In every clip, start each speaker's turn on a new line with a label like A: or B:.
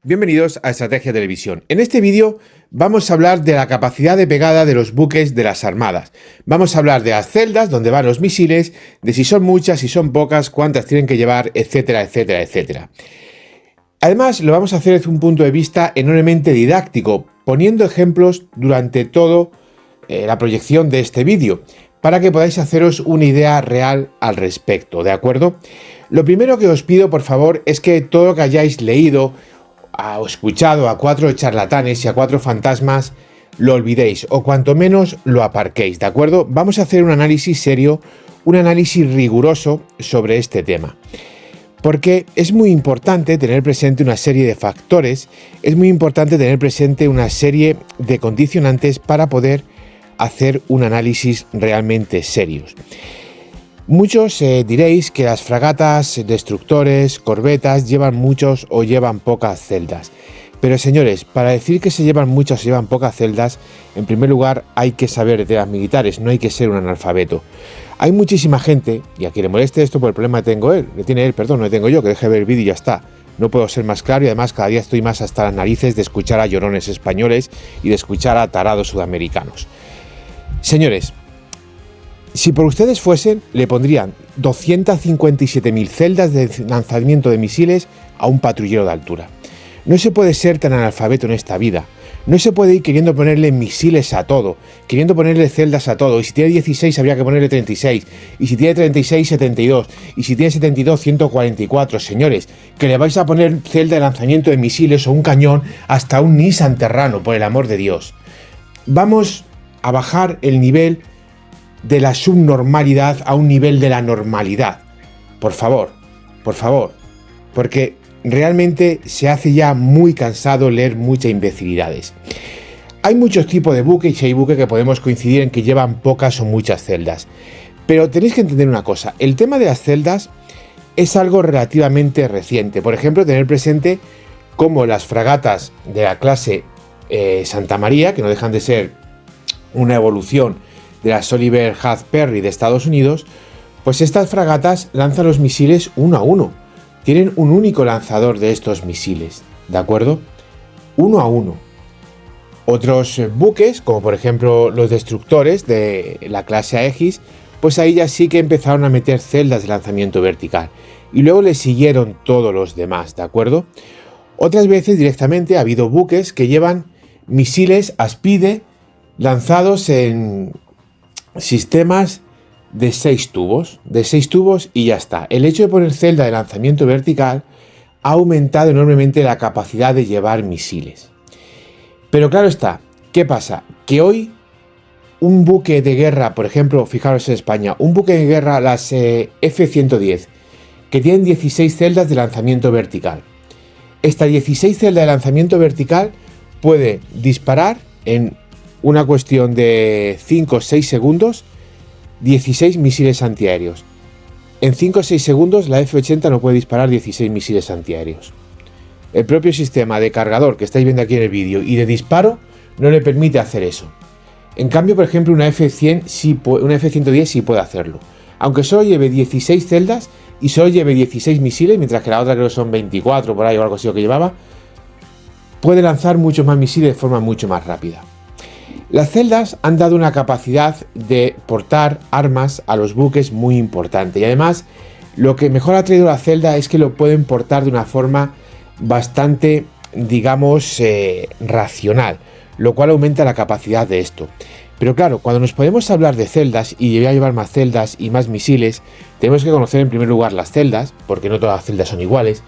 A: Bienvenidos a Estrategia Televisión. En este vídeo vamos a hablar de la capacidad de pegada de los buques de las armadas. Vamos a hablar de las celdas donde van los misiles, de si son muchas, si son pocas, cuántas tienen que llevar, etcétera, etcétera, etcétera. Además, lo vamos a hacer desde un punto de vista enormemente didáctico, poniendo ejemplos durante toda la proyección de este vídeo, para que podáis haceros una idea real al respecto, ¿de acuerdo? Lo primero que os pido, por favor, es que todo lo que hayáis leído o escuchado a 4 charlatanes y a 4 fantasmas lo olvidéis o cuanto menos lo aparquéis, ¿de acuerdo? Vamos a hacer un análisis serio, un análisis riguroso sobre este tema. Porque es muy importante tener presente una serie de factores, es muy importante tener presente una serie de condicionantes para poder hacer un análisis realmente serios. Muchos diréis que las fragatas, destructores, corbetas llevan muchos o llevan pocas celdas. Pero señores, para decir que se llevan muchas o llevan pocas celdas, en primer lugar hay que saber de temas militares, no hay que ser un analfabeto. Hay muchísima gente, y a quien le moleste esto por el problema que tiene él, no le tengo yo, que deje de ver el vídeo y ya está. No puedo ser más claro y además cada día estoy más hasta las narices de escuchar a llorones españoles y de escuchar a tarados sudamericanos. Señores, si por ustedes fuesen, le pondrían 257.000 celdas de lanzamiento de misiles a un patrullero de altura. No se puede ser tan analfabeto en esta vida. No se puede ir queriendo ponerle misiles a todo, queriendo ponerle celdas a todo. Y si tiene 16 habría que ponerle 36. Y si tiene 36, 72. Y si tiene 72, 144. Señores, que le vais a poner celda de lanzamiento de misiles o un cañón hasta un Nissan Terrano, por el amor de Dios. Vamos a bajar el nivel de la subnormalidad a un nivel de la normalidad. Por favor, porque realmente se hace ya muy cansado leer muchas imbecilidades. Hay muchos tipos de buques y hay buques que podemos coincidir en que llevan pocas o muchas celdas. Pero tenéis que entender una cosa, el tema de las celdas es algo relativamente reciente. Por ejemplo, tener presente cómo las fragatas de la clase Santa María, que no dejan de ser una evolución de las Oliver Hazard Perry de Estados Unidos, pues estas fragatas lanzan los misiles uno a uno. Tienen un único lanzador de estos misiles, ¿de acuerdo? Uno a uno. Otros buques, como por ejemplo los destructores de la clase Aegis, pues ahí ya sí que empezaron a meter celdas de lanzamiento vertical. Y luego le siguieron todos los demás, ¿de acuerdo? Otras veces directamente ha habido buques que llevan misiles Aspide lanzados en sistemas de 6 tubos y ya está. El hecho de poner celda de lanzamiento vertical ha aumentado enormemente la capacidad de llevar misiles. Pero claro está, ¿qué pasa? Que hoy un buque de guerra, por ejemplo, fijaros en España, un buque de guerra, las F-110, que tienen 16 celdas de lanzamiento vertical. Esta 16 celdas de lanzamiento vertical puede disparar en una cuestión de 5 o 6 segundos, 16 misiles antiaéreos. En 5 o 6 segundos la F-80 no puede disparar 16 misiles antiaéreos. El propio sistema de cargador que estáis viendo aquí en el vídeo y de disparo no le permite hacer eso. En cambio, por ejemplo, una F-110 sí puede hacerlo. Aunque solo lleve 16 celdas y solo lleve 16 misiles, mientras que la otra creo que son 24 por ahí o algo así lo que llevaba, puede lanzar muchos más misiles de forma mucho más rápida. Las celdas han dado una capacidad de portar armas a los buques muy importante y además lo que mejor ha traído la celda es que lo pueden portar de una forma bastante, digamos, racional, lo cual aumenta la capacidad de esto. Pero claro, cuando nos podemos hablar de celdas y llevar más celdas y más misiles, tenemos que conocer en primer lugar las celdas, porque no todas las celdas son iguales.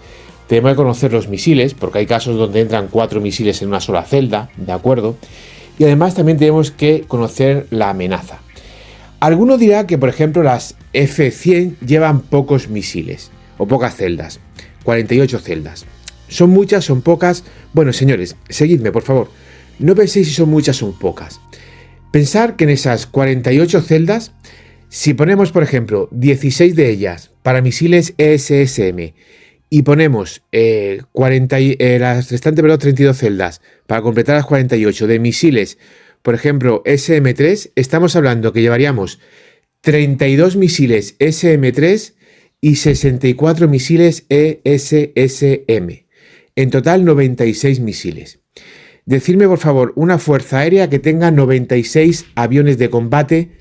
A: Tenemos que conocer los misiles, porque hay casos donde entran 4 misiles en una sola celda, ¿de acuerdo? Y además también tenemos que conocer la amenaza. Alguno dirá que, por ejemplo, las F-100 llevan pocos misiles o pocas celdas, 48 celdas. ¿Son muchas? ¿Son pocas? Bueno, señores, seguidme, por favor. No penséis si son muchas o son pocas. Pensar que en esas 48 celdas, si ponemos, por ejemplo, 16 de ellas para misiles ESSM y ponemos las restantes 32 celdas para completar las 48 de misiles, por ejemplo, SM-3, estamos hablando que llevaríamos 32 misiles SM-3 y 64 misiles ESSM. En total 96 misiles. Decidme, por favor, una fuerza aérea que tenga 96 aviones de combate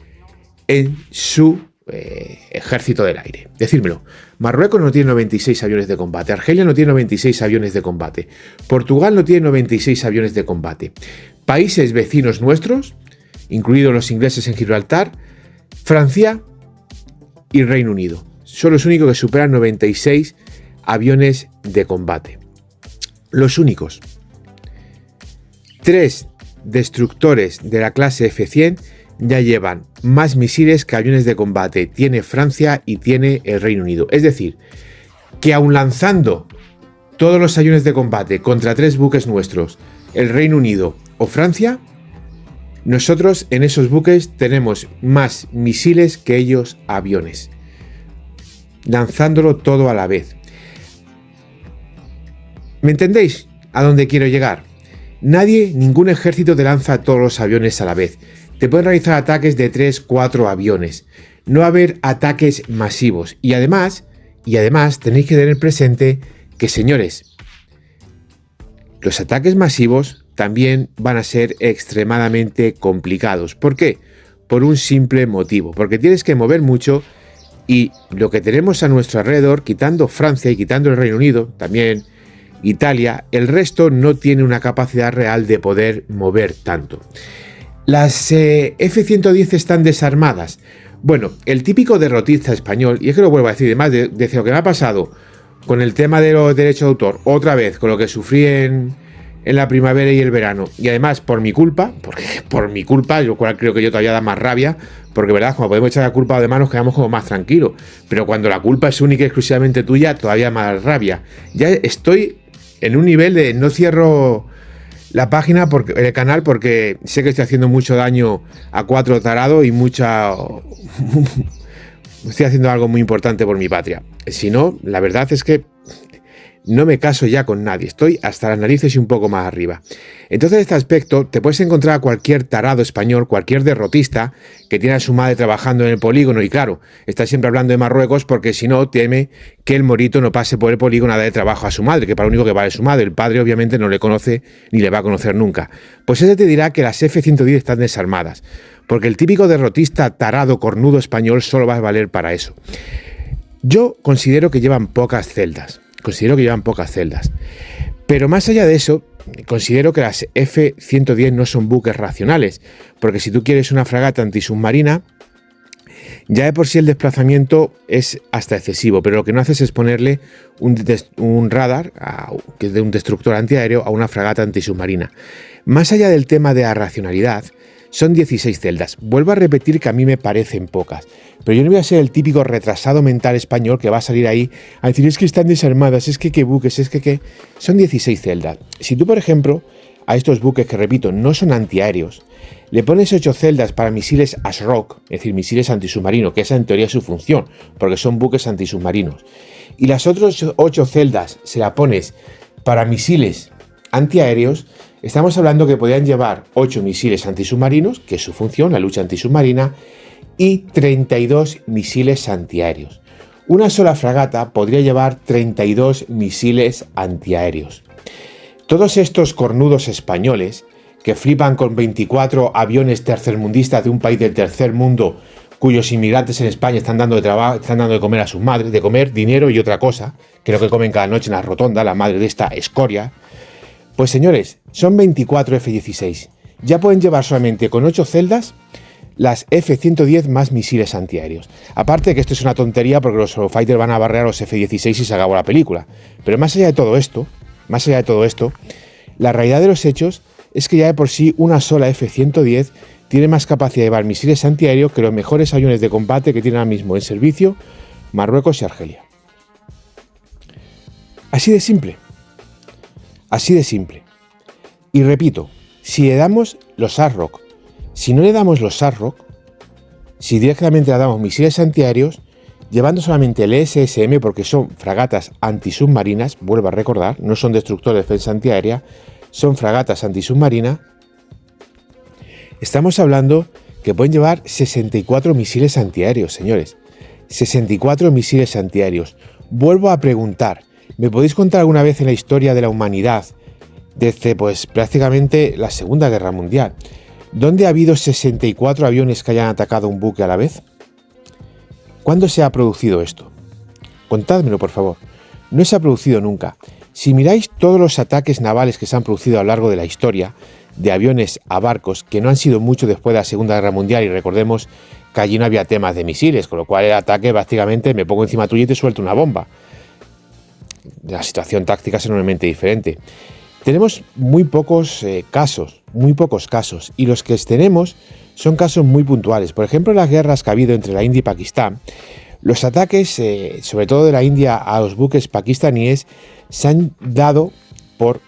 A: en su ejército del aire. Decírmelo. Marruecos no tiene 96 aviones de combate. Argelia no tiene 96 aviones de combate. Portugal no tiene 96 aviones de combate. Países vecinos nuestros, incluidos los ingleses en Gibraltar, Francia y Reino Unido, son los únicos que superan 96 aviones de combate. Los únicos. 3 destructores de la clase F-100 ya llevan más misiles que aviones de combate. Tiene Francia y tiene el Reino Unido. Es decir, que aun lanzando todos los aviones de combate contra 3 buques nuestros, el Reino Unido o Francia, nosotros en esos buques tenemos más misiles que ellos aviones, lanzándolo todo a la vez. ¿Me entendéis a dónde quiero llegar? Ningún ejército te lanza todos los aviones a la vez. Te pueden realizar ataques de 3, 4 aviones. No va a haber ataques masivos. Y además tenéis que tener presente que, señores, los ataques masivos también van a ser extremadamente complicados. ¿Por qué? Por un simple motivo. Porque tienes que mover mucho y lo que tenemos a nuestro alrededor, quitando Francia y quitando el Reino Unido, también Italia, el resto no tiene una capacidad real de poder mover tanto. Las F-110 están desarmadas. Bueno, el típico derrotista español, y es que lo vuelvo a decir, además de lo que me ha pasado con el tema de los derechos de autor, otra vez con lo que sufrí en la primavera y el verano, y además por mi culpa, yo creo que yo todavía da más rabia, porque verdad, como podemos echar la culpa de manos, quedamos como más tranquilos, pero cuando la culpa es única y exclusivamente tuya, todavía más rabia. Ya estoy en un nivel de no cierro la página, el canal, porque sé que estoy haciendo mucho daño a 4 tarados y estoy haciendo algo muy importante por mi patria. Si no, la verdad es que no me caso ya con nadie, estoy hasta las narices y un poco más arriba. Entonces, en este aspecto, te puedes encontrar a cualquier tarado español, cualquier derrotista que tiene a su madre trabajando en el polígono, y claro, está siempre hablando de Marruecos porque si no, teme que el morito no pase por el polígono a darle trabajo a su madre, que para lo único que vale su madre. El padre obviamente no le conoce ni le va a conocer nunca. Pues ese te dirá que las F-110 están desarmadas, porque el típico derrotista tarado cornudo español solo va a valer para eso. Yo considero que llevan pocas celdas. Pero más allá de eso, considero que las F-110 no son buques racionales, porque si tú quieres una fragata antisubmarina, ya de por sí el desplazamiento es hasta excesivo, pero lo que no haces es ponerle un radar, que es de un destructor antiaéreo, a una fragata antisubmarina. Más allá del tema de la racionalidad, son 16 celdas. Vuelvo a repetir que a mí me parecen pocas, pero yo no voy a ser el típico retrasado mental español que va a salir ahí a decir es que están desarmadas, es que qué buques, es que son 16 celdas. Si tú, por ejemplo, a estos buques, que repito, no son antiaéreos, le pones 8 celdas para misiles ASROC, es decir, misiles antisubmarinos, que esa en teoría es su función, porque son buques antisubmarinos, y las otras 8 celdas se la pones para misiles antiaéreos, estamos hablando que podrían llevar 8 misiles antisubmarinos, que es su función, la lucha antisubmarina, y 32 misiles antiaéreos. Una sola fragata podría llevar 32 misiles antiaéreos. Todos estos cornudos españoles, que flipan con 24 aviones tercermundistas de un país del tercer mundo, cuyos inmigrantes en España están dando de comer a sus madres, de comer dinero y otra cosa, que es lo que comen cada noche en la rotonda, la madre de esta escoria. Pues señores, son 24 F-16. Ya pueden llevar solamente con 8 celdas las F-110 más misiles antiaéreos. Aparte de que esto es una tontería porque los Eurofighters van a barrer a los F-16 y se acabó la película. Pero más allá de todo esto, la realidad de los hechos es que ya de por sí una sola F-110 tiene más capacidad de llevar misiles antiaéreos que los mejores aviones de combate que tienen ahora mismo en servicio Marruecos y Argelia. Así de simple. Así de simple. Y repito, si le damos los ASROC, si no le damos los ASROC, si directamente le damos misiles antiaéreos, llevando solamente el ESSM, porque son fragatas antisubmarinas, vuelvo a recordar, no son destructores de defensa antiaérea, son fragatas antisubmarinas, estamos hablando que pueden llevar 64 misiles antiaéreos, señores. 64 misiles antiaéreos. Vuelvo a preguntar, ¿Me podéis contar alguna vez en la historia de la humanidad, desde pues prácticamente la Segunda Guerra Mundial, dónde ha habido 64 aviones que hayan atacado un buque a la vez? ¿Cuándo se ha producido esto? Contádmelo, por favor. No se ha producido nunca. Si miráis todos los ataques navales que se han producido a lo largo de la historia, de aviones a barcos, que no han sido mucho después de la Segunda Guerra Mundial, y recordemos que allí no había temas de misiles, con lo cual el ataque prácticamente me pongo encima tuyo y te suelto una bomba. La situación táctica es enormemente diferente. Tenemos muy pocos casos, y los que tenemos son casos muy puntuales. Por ejemplo, las guerras que ha habido entre la India y Pakistán, los ataques, sobre todo de la India a los buques pakistaníes, se han dado por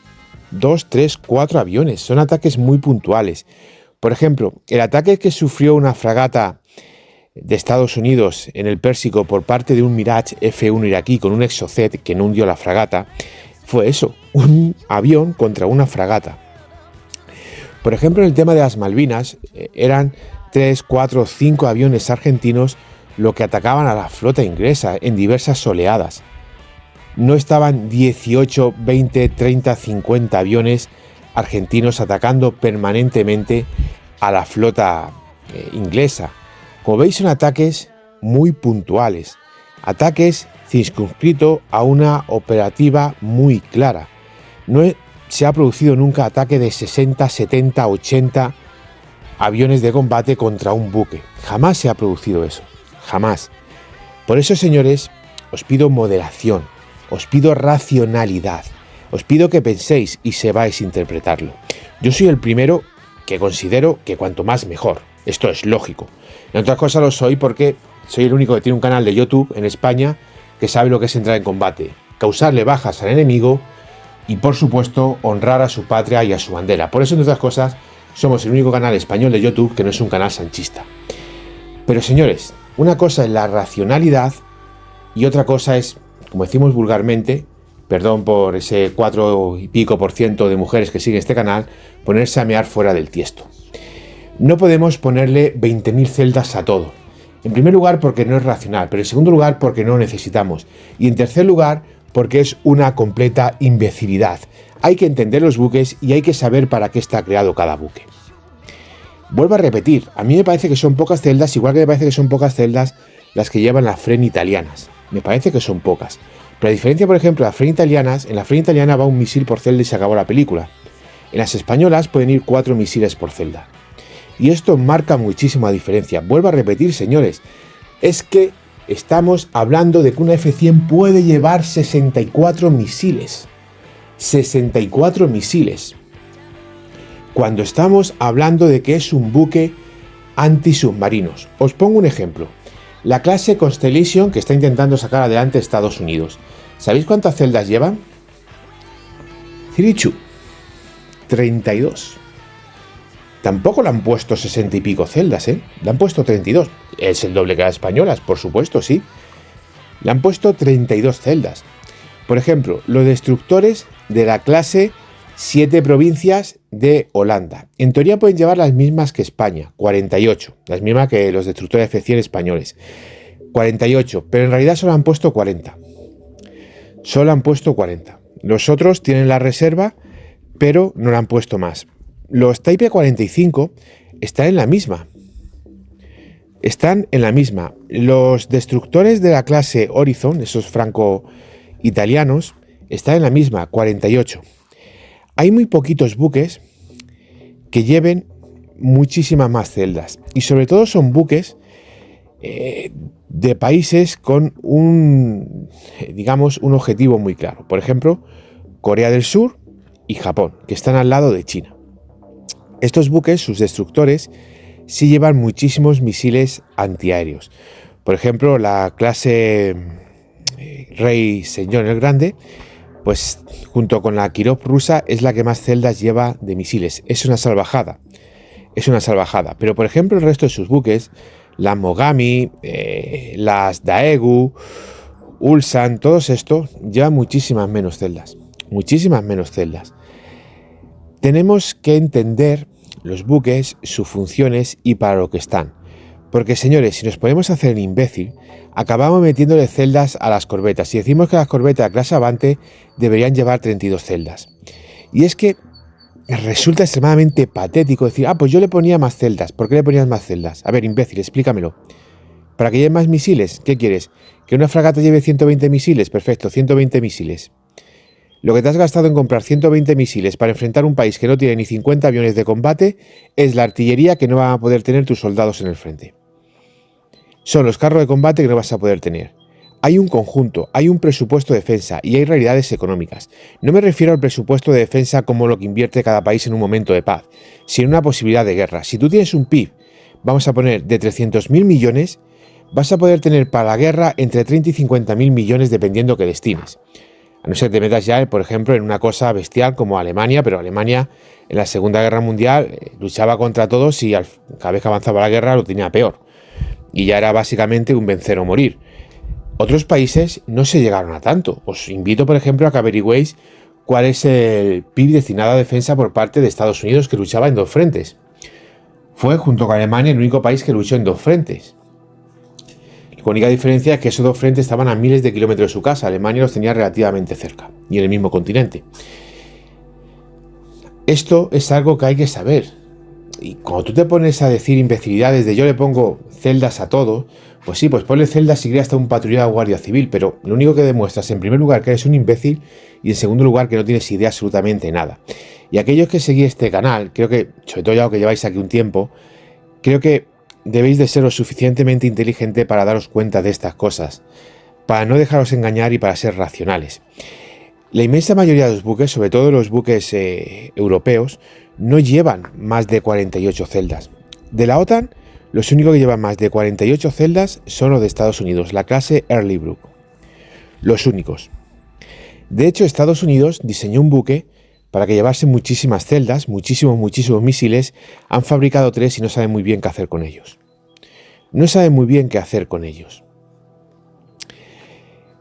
A: 2, 3, 4 aviones. Son ataques muy puntuales. Por ejemplo, el ataque que sufrió una fragata de Estados Unidos en el Pérsico por parte de un Mirage F-1 iraquí con un Exocet que no hundió la fragata, fue eso, un avión contra una fragata. Por ejemplo, en el tema de las Malvinas, eran 3, 4, 5 aviones argentinos lo que atacaban a la flota inglesa en diversas oleadas. No estaban 18, 20, 30, 50 aviones argentinos atacando permanentemente a la flota inglesa. Como veis, son ataques muy puntuales, ataques circunscritos a una operativa muy clara. No se ha producido nunca ataque de 60, 70, 80 aviones de combate contra un buque. Jamás se ha producido eso, jamás. Por eso, señores, os pido moderación, os pido racionalidad, os pido que penséis y sepáis interpretarlo. Yo soy el primero que considero que cuanto más mejor. Esto es lógico. En otras cosas lo soy porque soy el único que tiene un canal de YouTube en España que sabe lo que es entrar en combate, causarle bajas al enemigo y, por supuesto, honrar a su patria y a su bandera. Por eso, entre otras cosas, somos el único canal español de YouTube que no es un canal sanchista. Pero, señores, una cosa es la racionalidad y otra cosa es, como decimos vulgarmente, perdón por ese 4 y pico % de mujeres que siguen este canal, ponerse a mear fuera del tiesto. No podemos ponerle 20.000 celdas a todo. En primer lugar, porque no es racional, pero en segundo lugar, porque no lo necesitamos. Y en tercer lugar, porque es una completa imbecilidad. Hay que entender los buques y hay que saber para qué está creado cada buque. Vuelvo a repetir, a mí me parece que son pocas celdas, igual que me parece que son pocas celdas las que llevan las FREN italianas. Me parece que son pocas. Pero a diferencia, por ejemplo, de las FREN italianas, en la FREN italiana va un misil por celda y se acabó la película. En las españolas pueden ir 4 misiles por celda. Y esto marca muchísima diferencia. Vuelvo a repetir, señores, es que estamos hablando de que una F-100 puede llevar 64 misiles. 64 misiles. Cuando estamos hablando de que es un buque antisubmarinos. Os pongo un ejemplo. La clase Constellation que está intentando sacar adelante Estados Unidos. ¿Sabéis cuántas celdas llevan? Cirichu. 32. Tampoco le han puesto 60 y pico celdas, ¿eh? Le han puesto 32. Es el doble que las españolas, por supuesto, sí. Le han puesto 32 celdas. Por ejemplo, los destructores de la clase 7 provincias de Holanda. En teoría pueden llevar las mismas que España, 48. Las mismas que los destructores F-100 españoles. 48, pero en realidad solo han puesto 40. Solo han puesto 40. Los otros tienen la reserva, pero no le han puesto más. Los Type 45 están en la misma. Están en la misma. Los destructores de la clase Horizon, esos franco-italianos, están en la misma, 48. Hay muy poquitos buques que lleven muchísimas más celdas. Y sobre todo son buques de países con un objetivo muy claro. Por ejemplo, Corea del Sur y Japón, que están al lado de China. Estos buques, sus destructores, sí llevan muchísimos misiles antiaéreos. Por ejemplo, la clase Rey Señor el Grande, pues junto con la Kirov rusa, es la que más celdas lleva de misiles. Es una salvajada. Es una salvajada. Pero, por ejemplo, el resto de sus buques, las Mogami, las Daegu, Ulsan, todos estos, llevan muchísimas menos celdas. Muchísimas menos celdas. Tenemos que entender los buques, sus funciones y para lo que están. Porque, señores, si nos ponemos a hacer el imbécil, acabamos metiéndole celdas a las corbetas. Y decimos que las corbetas de clase Avante deberían llevar 32 celdas. Y es que resulta extremadamente patético decir, pues yo le ponía más celdas. ¿Por qué le ponías más celdas? A ver, imbécil, explícamelo. ¿Para que lleve más misiles? ¿Qué quieres? ¿Que una fragata lleve 120 misiles? Perfecto, 120 misiles. Lo que te has gastado en comprar 120 misiles para enfrentar un país que no tiene ni 50 aviones de combate es la artillería que no van a poder tener tus soldados en el frente. Son los carros de combate que no vas a poder tener. Hay un conjunto, hay un presupuesto de defensa y hay realidades económicas. No me refiero al presupuesto de defensa como lo que invierte cada país en un momento de paz, sino una posibilidad de guerra. Si tú tienes un PIB, vamos a poner, de 300.000 millones, vas a poder tener para la guerra entre 30 y 50.000 millones dependiendo que destines. A no ser que te metas ya, por ejemplo, en una cosa bestial como Alemania, pero Alemania en la Segunda Guerra Mundial luchaba contra todos y cada vez que avanzaba la guerra lo tenía peor. Y ya era básicamente un vencer o morir. Otros países no se llegaron a tanto. Os invito, por ejemplo, a que averigüéis cuál es el PIB destinado a defensa por parte de Estados Unidos, que luchaba en dos frentes. Fue, junto con Alemania, el único país que luchó en dos frentes. La única diferencia es que esos dos frentes estaban a miles de kilómetros de su casa. Alemania los tenía relativamente cerca y en el mismo continente. Esto es algo que hay que saber. Y cuando tú te pones a decir imbecilidades de yo le pongo celdas a todo, pues sí, pues ponle celdas y crea hasta un patrullero de guardia civil, pero lo único que demuestras en primer lugar que eres un imbécil y en segundo lugar que no tienes idea absolutamente nada. Y aquellos que seguís este canal, creo que, sobre todo ya que lleváis aquí un tiempo, creo que debéis de ser lo suficientemente inteligente para daros cuenta de estas cosas, para no dejaros engañar y para ser racionales. La inmensa mayoría de los buques, sobre todo los buques europeos, no llevan más de 48 celdas. De la OTAN, los únicos que llevan más de 48 celdas son los de Estados Unidos, la clase Early Brook. Los únicos. De hecho, Estados Unidos diseñó un buque para que llevase muchísimas celdas, muchísimos misiles. Han fabricado 3 y no saben muy bien qué hacer con ellos. No saben muy bien qué hacer con ellos.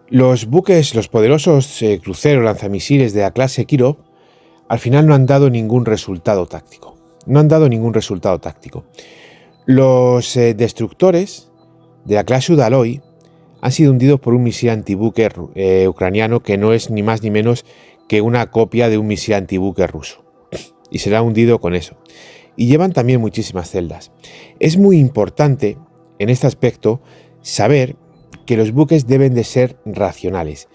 A: Los buques, los poderosos cruceros lanzamisiles de la clase Kirov, al final no han dado ningún resultado táctico. No han dado ningún resultado táctico. Los destructores de la clase Udaloy han sido hundidos por un misil antibuque ucraniano que no es ni más ni menos que una copia de un misil antibuque ruso. Y será hundido con eso. Y llevan también muchísimas celdas. Es muy importante en este aspecto saber que los buques deben de ser racionales.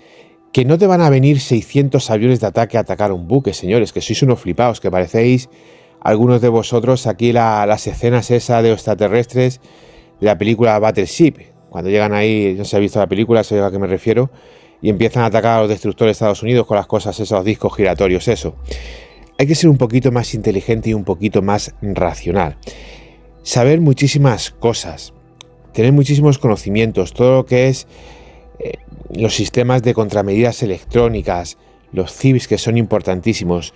A: Que no te van a venir 600 aviones de ataque a atacar un buque, señores, que sois unos flipados, que parecéis algunos de vosotros aquí las escenas esas de extraterrestres de la película Battleship. Cuando llegan ahí, no sé si habéis visto la película, sé a qué me refiero, y empiezan a atacar a los destructores de Estados Unidos con las cosas, esos discos giratorios, eso. Hay que ser un poquito más inteligente y un poquito más racional. Saber muchísimas cosas, tener muchísimos conocimientos, todo lo que es los sistemas de contramedidas electrónicas, los CIBs, que son importantísimos,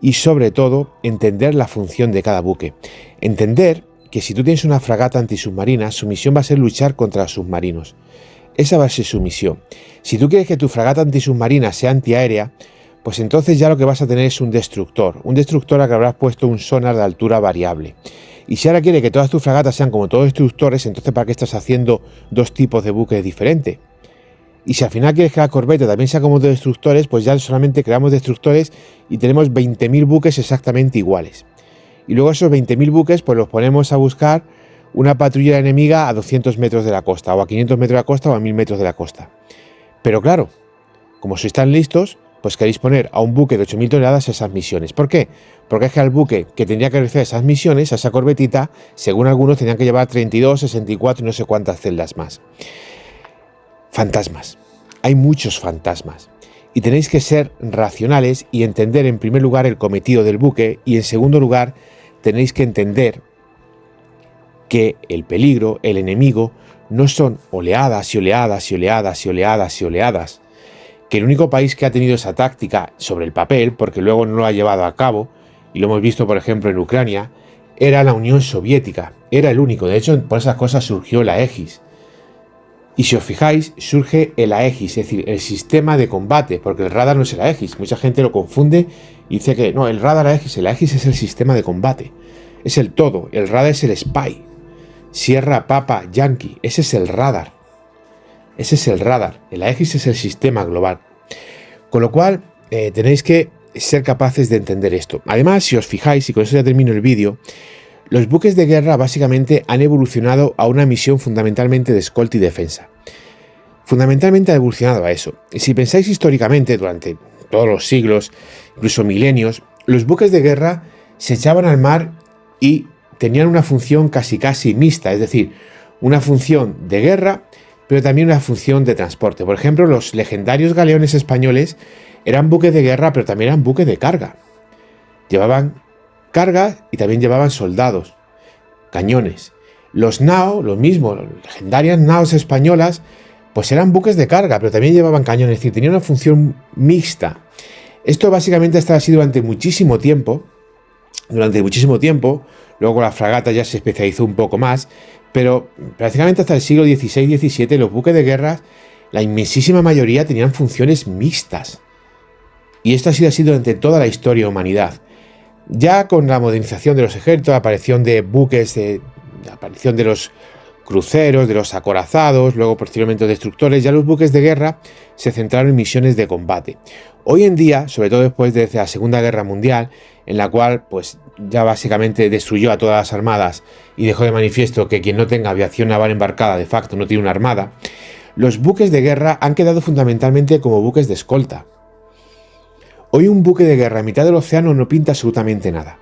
A: y sobre todo entender la función de cada buque. Entender que si tú tienes una fragata antisubmarina, su misión va a ser luchar contra los submarinos. Esa va a ser su misión. Si tú quieres que tu fragata antisubmarina sea antiaérea, pues entonces ya lo que vas a tener es un destructor al que habrás puesto un sonar de altura variable. Y si ahora quiere que todas tus fragatas sean como todos destructores, entonces ¿para qué estás haciendo dos tipos de buques diferentes? Y si al final quieres que la corbeta también sea como de destructores, pues ya solamente creamos destructores y tenemos 20.000 buques exactamente iguales. Y luego esos 20.000 buques pues los ponemos a buscar una patrulla enemiga a 200 metros de la costa, o a 500 metros de la costa, o a 1000 metros de la costa. Pero claro, como sois tan listos, pues queréis poner a un buque de 8.000 toneladas esas misiones. ¿Por qué? Porque es que al buque que tendría que realizar esas misiones, a esa corbetita, según algunos tenían que llevar 32, 64 y no sé cuántas celdas más. Fantasmas. Hay muchos fantasmas. Y tenéis que ser racionales y entender en primer lugar el cometido del buque, y en segundo lugar tenéis que entender que el peligro, el enemigo, no son oleadas y oleadas y oleadas y oleadas y oleadas. Que el único país que ha tenido esa táctica sobre el papel, porque luego no lo ha llevado a cabo, y lo hemos visto por ejemplo en Ucrania, era la Unión Soviética. Era el único. De hecho, por esas cosas surgió la Aegis. Y si os fijáis, surge el Aegis, es decir, el sistema de combate, porque el radar no es el Aegis. Mucha gente lo confunde y dice que no, el radar Aegis es el sistema de combate. Es el todo, el radar es el spy. Sierra Papa Yankee, ese es el radar. Ese es el radar. El AEGIS es el sistema global. Con lo cual, tenéis que ser capaces de entender esto. Además, si os fijáis, y con eso ya termino el vídeo, los buques de guerra básicamente han evolucionado a una misión fundamentalmente de escolta y defensa. Fundamentalmente ha evolucionado a eso. Y si pensáis históricamente, durante todos los siglos, incluso milenios, los buques de guerra se echaban al mar y tenían una función casi mixta, es decir, una función de guerra, pero también una función de transporte. Por ejemplo, los legendarios galeones españoles eran buques de guerra, pero también eran buques de carga. Llevaban carga y también llevaban soldados, cañones. Los nao, lo mismo, las legendarias naos españolas, pues eran buques de carga, pero también llevaban cañones, es decir, tenían una función mixta. Esto básicamente ha estado así durante muchísimo tiempo, luego con la fragata ya se especializó un poco más, pero prácticamente hasta el siglo XVI-XVII los buques de guerra, la inmensísima mayoría tenían funciones mixtas. Y esto ha sido así durante toda la historia de la humanidad. Ya con la modernización de los ejércitos, la aparición de buques, la aparición de los cruceros, de los acorazados, luego posteriormente destructores, ya los buques de guerra se centraron en misiones de combate. Hoy en día, sobre todo después de la Segunda Guerra Mundial, en la cual pues ya básicamente destruyó a todas las armadas y dejó de manifiesto que quien no tenga aviación naval embarcada de facto no tiene una armada, los buques de guerra han quedado fundamentalmente como buques de escolta. Hoy un buque de guerra a mitad del océano no pinta absolutamente nada.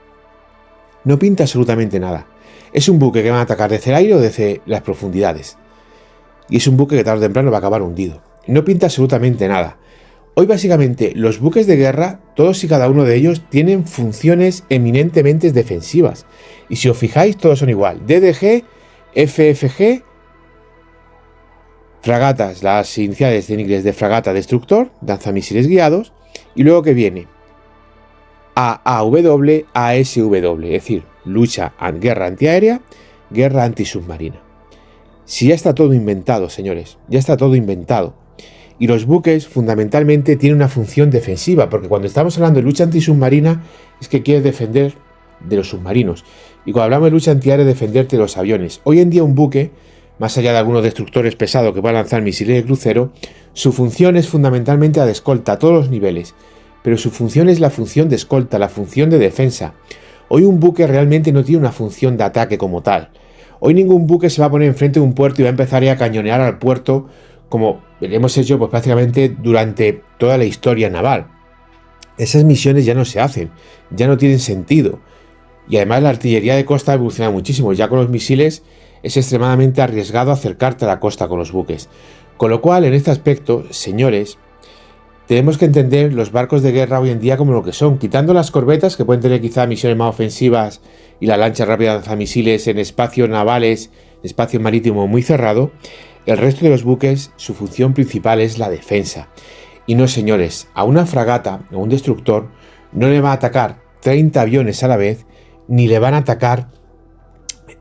A: No pinta absolutamente nada. Es un buque que va a atacar desde el aire o desde las profundidades. Y es un buque que tarde o temprano va a acabar hundido. No pinta absolutamente nada. Hoy básicamente los buques de guerra, todos y cada uno de ellos, tienen funciones eminentemente defensivas. Y si os fijáis, todos son igual. DDG, FFG, fragatas, las iniciales en inglés de fragata destructor, lanzamisiles guiados, y luego que viene AAW, ASW, es decir, lucha en guerra antiaérea, guerra antisubmarina. Si ya está todo inventado, señores, ya está todo inventado. Y los buques fundamentalmente tienen una función defensiva, porque cuando estamos hablando de lucha antisubmarina es que quieres defender de los submarinos. Y cuando hablamos de lucha antiaérea, defenderte de los aviones. Hoy en día un buque, más allá de algunos destructores pesados que puedan lanzar misiles de crucero, su función es fundamentalmente la de escolta a todos los niveles. Pero su función es la función de escolta, la función de defensa. Hoy un buque realmente no tiene una función de ataque como tal. Hoy ningún buque se va a poner enfrente de un puerto y va a empezar a cañonear al puerto como hemos hecho pues prácticamente durante toda la historia naval. Esas misiones ya no se hacen, ya no tienen sentido. Y además la artillería de costa ha evolucionado muchísimo. Ya con los misiles es extremadamente arriesgado acercarte a la costa con los buques. Con lo cual, en este aspecto, señores, tenemos que entender los barcos de guerra hoy en día como lo que son, quitando las corbetas que pueden tener quizá misiones más ofensivas y las lanchas rápidas lanzamisiles en espacios navales, espacio marítimo muy cerrado. El resto de los buques, su función principal es la defensa. Y no, señores, a una fragata o un destructor no le va a atacar 30 aviones a la vez, ni le van a atacar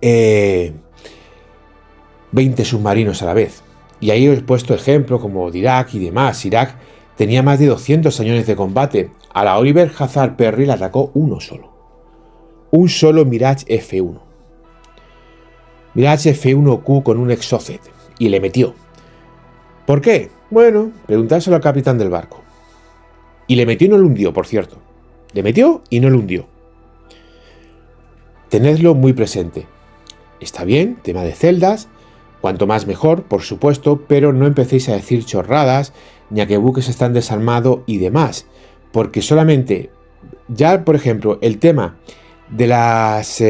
A: 20 submarinos a la vez. Y ahí os he puesto ejemplos como de Irak y demás. Irak tenía más de 200 aviones de combate. A la Oliver Hazard Perry le atacó uno solo. Un solo Mirage F1. Mirage F1Q con un Exocet. Y le metió. ¿Por qué? Bueno, preguntárselo al capitán del barco. Y le metió y no lo hundió, por cierto. Le metió y no lo hundió. Tenedlo muy presente. Está bien, tema de celdas, cuanto más mejor, por supuesto, pero no empecéis a decir chorradas, ni a que buques están desarmados y demás. Porque solamente, ya por ejemplo, el tema de las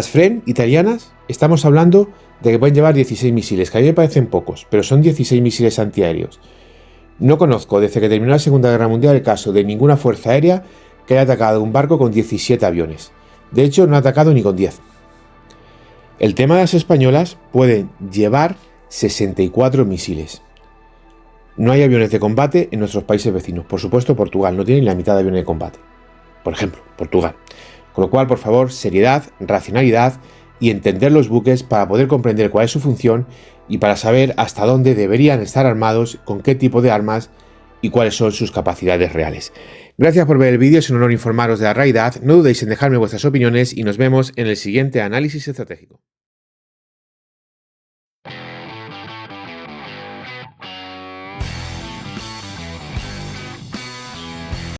A: FREN italianas, estamos hablando de que pueden llevar 16 misiles, que a mí me parecen pocos, pero son 16 misiles antiaéreos. No conozco, desde que terminó la Segunda Guerra Mundial, el caso de ninguna fuerza aérea que haya atacado un barco con 17 aviones. De hecho, no ha atacado ni con 10. El tema de las españolas pueden llevar 64 misiles. No hay aviones de combate en nuestros países vecinos. Por supuesto, Portugal no tiene ni la mitad de aviones de combate. Por ejemplo, Portugal. Con lo cual, por favor, seriedad, racionalidad y entender los buques para poder comprender cuál es su función y para saber hasta dónde deberían estar armados, con qué tipo de armas y cuáles son sus capacidades reales. Gracias por ver el vídeo, es un honor informaros de la realidad. No dudéis en dejarme vuestras opiniones y nos vemos en el siguiente análisis estratégico.